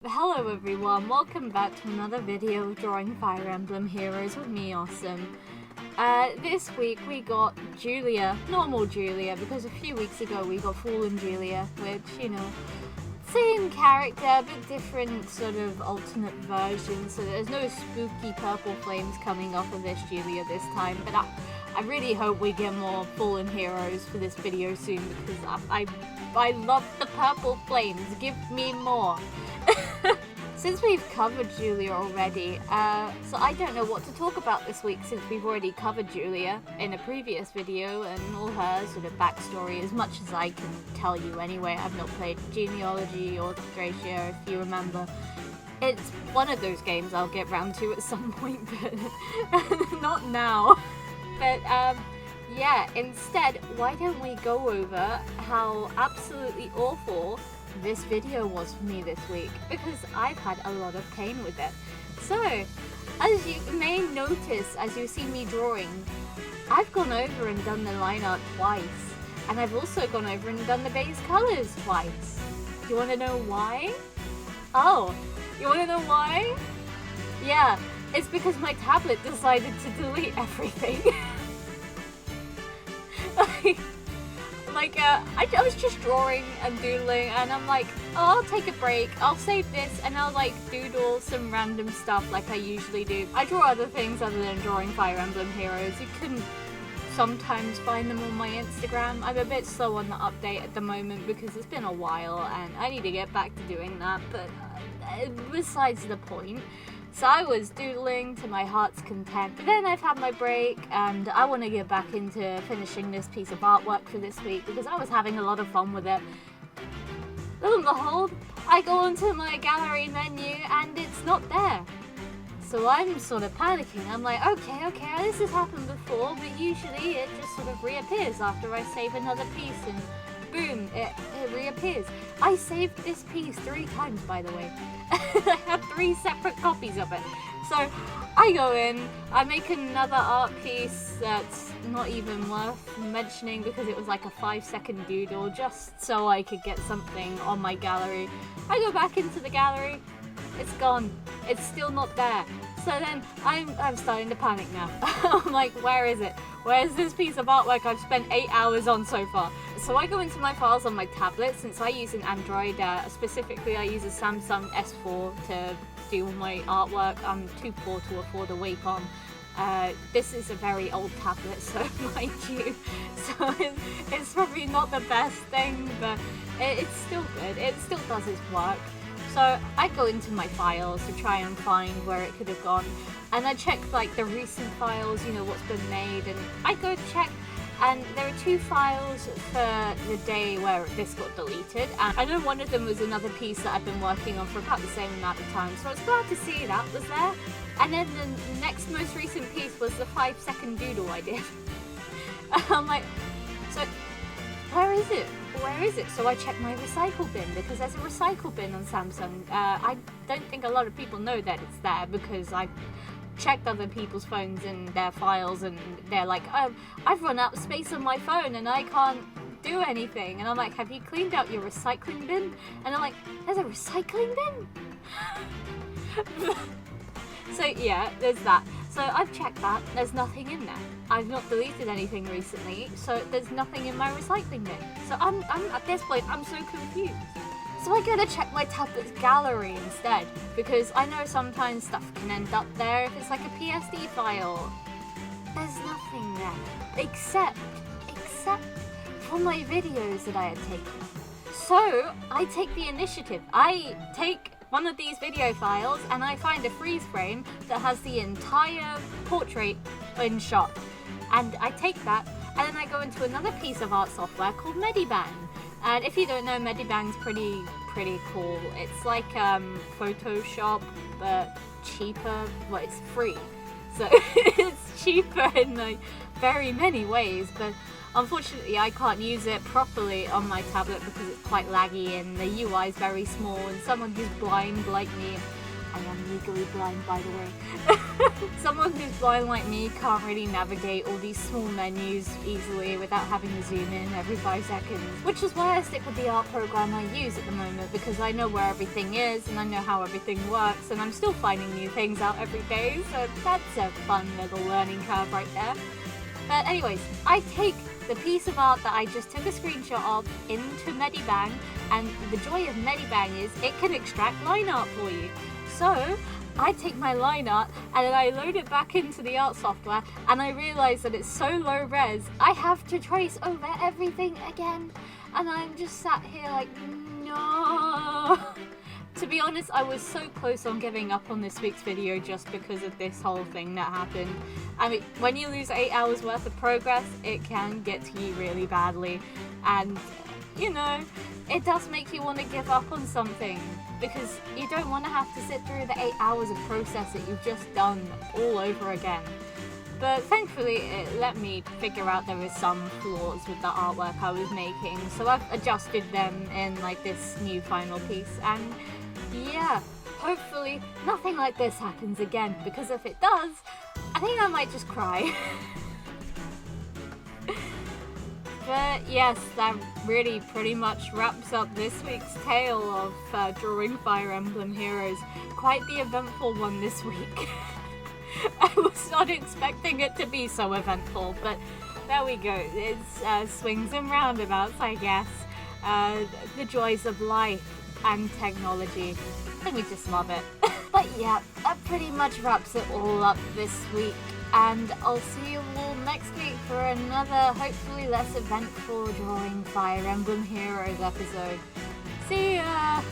Hello everyone, welcome back to another video of drawing Fire Emblem Heroes with me, Awesome. This week we got Julia, normal Julia, because a few weeks ago we got Fallen Julia, which, you know, same character, but different sort of alternate version, so there's no spooky purple flames coming off of this Julia this time, but I really hope we get more Fallen Heroes for this video soon, because I love the purple flames, give me more. Since we've covered Julia already, so I don't know what to talk about this week since we've already covered Julia in a previous video and all her sort of backstory as much as I can tell you anyway. I've not played Genealogy or Thracia, if you remember. It's one of those games I'll get round to at some point, but not now. But yeah, instead, why don't we go over how absolutely awful this video was for me this week, because I've had a lot of pain with it. So, as you may notice as you see me drawing, I've gone over and done the line art twice, and I've also gone over and done the base colors twice. You want to know why? Oh, you want to know why? Yeah, it's because my tablet decided to delete everything. I was just drawing and doodling, and I'm like, oh, I'll take a break, I'll save this, and I'll like doodle some random stuff like I usually do. I draw other things other than drawing Fire Emblem Heroes. You can sometimes find them on my Instagram. I'm a bit slow on the update at the moment because it's been a while and I need to get back to doing that, but besides the point. So I was doodling to my heart's content, but then I've had my break and I want to get back into finishing this piece of artwork for this week because I was having a lot of fun with it. Lo and behold, I go onto my gallery menu and it's not there. So I'm sort of panicking. I'm like, okay, this has happened before, but usually it just sort of reappears after I save another piece and boom, it reappears. I saved this piece 3 times, by the way. I have 3 separate copies of it. So I go in, I make another art piece that's not even worth mentioning because it was like a 5-second doodle just so I could get something on my gallery. I go back into the gallery, it's gone. It's still not there. So then I'm starting to panic now. I'm like, where is it? Where's this piece of artwork I've spent 8 hours on so far? So I go into my files on my tablet since I use an Android. Specifically, I use a Samsung S4 to do my artwork. I'm too poor to afford a Wacom. This is a very old tablet, so mind you. So it's probably not the best thing, but it's still good. It still does its work. So I go into my files to try and find where it could have gone, and I check like the recent files, you know, what's been made, and I go check, and there are 2 files for the day where this got deleted, and I know one of them was another piece that I've been working on for about the same amount of time, so I was glad to see that was there. And then the next most recent piece was the 5-second doodle I did. I'm like, so where is it? Where is it? So I check my recycle bin because there's a recycle bin on Samsung. I don't think a lot of people know that it's there because I've checked other people's phones and their files and they're like, oh, I've run out of space on my phone and I can't do anything. And I'm like, have you cleaned out your recycling bin? And I'm like, there's a recycling bin? So yeah, there's that. So I've checked that, there's nothing in there. I've not deleted anything recently, so there's nothing in my recycling bin. So I'm at this point, I'm so confused. So I go to check my tablet's gallery instead, because I know sometimes stuff can end up there if it's like a PSD file. There's nothing there, except for my videos that I had taken. So I take the initiative. I take one of these video files and I find a freeze frame that has the entire portrait in shot, and I take that and then I go into another piece of art software called Medibang. And if you don't know, Medibang's pretty cool. It's like Photoshop but cheaper. Well, it's free, so it's cheaper in like very many ways, but unfortunately I can't use it properly on my tablet because it's quite laggy and the UI is very small, and someone who's blind like me I am legally blind, by the way. Someone who's blind like me can't really navigate all these small menus easily without having to zoom in every 5 seconds, which is why I stick with the art program I use at the moment, because I know where everything is and I know how everything works, and I'm still finding new things out every day, so that's a fun little learning curve right there. But anyways, I take the piece of art that I just took a screenshot of into Medibang, and the joy of Medibang is it can extract line art for you. So I take my line art and then I load it back into the art software, and I realise that it's so low res, I have to trace over everything again. And I'm just sat here like, no. To be honest, I was so close on giving up on this week's video just because of this whole thing that happened. I mean, when you lose 8 hours worth of progress, it can get to you really badly. And, you know, it does make you want to give up on something, because you don't want to have to sit through the 8 hours of process that you've just done all over again. But thankfully it let me figure out there was some flaws with the artwork I was making, so I've adjusted them in like this new final piece, and yeah, hopefully nothing like this happens again, because if it does, I think I might just cry. But yes, that really pretty much wraps up this week's tale of drawing Fire Emblem Heroes. Quite the eventful one this week. I was not expecting it to be so eventful, but there we go. It's swings and roundabouts, I guess. The joys of life and technology. And we just love it. But yeah, that pretty much wraps it all up this week. And I'll see you all next week for another, hopefully less eventful drawing Fire Emblem Heroes episode. See ya!